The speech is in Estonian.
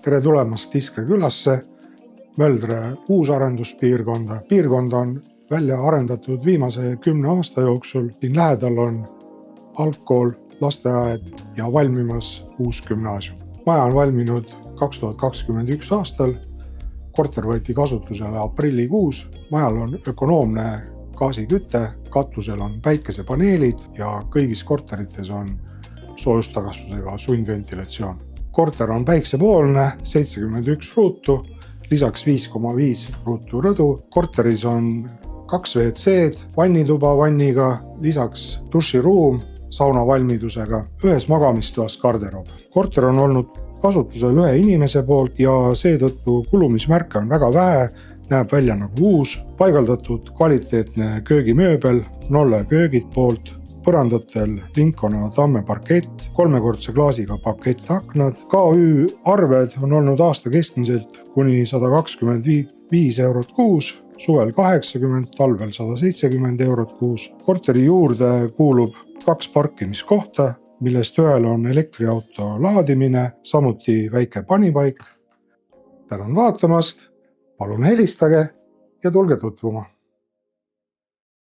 Tere tulemast Iskre külasse, Möldre uusarenduspiirkonda. Piirkond on välja arendatud viimase 10 aasta jooksul. Siin lähedal on algkool, lasteaed ja valmimas uus gümnaasium. Maja on valminud 2021 aastal. Korter võeti kasutusele aprillikuus. Majal on ökonoomne gaasiküte, katusel on päikesepaneelid ja kõigis korterites on soojustagastusega sundventilatsioon. Korter on päiksepoolne, 71 ruutu, lisaks 5,5 ruutu rõdu. Korteris on 2 WC-d, vannituba vanniga, lisaks duširuum sauna valmidusega, ühes magamistoas garderoob. Korter on olnud kasutusel ühe inimese poolt ja seetõttu kulumismärke on väga vähe, näeb välja nagu uus. Paigaldatud kvaliteetne köögimööbel, Nolle köögid poolt, põrandatel Lincona tamme parkett, 3-kordse klaasiga pakettaknad. KÜ arved on olnud aasta keskmiselt kuni 125 eurot kuus, suvel 80, talvel 170 eurot kuus. Korteri juurde kuulub 2 parkimiskohta, millest ühel on elektriauto laadimine, samuti väike panipaik. Tänan vaatamast, palun helistage ja tulge tutvuma.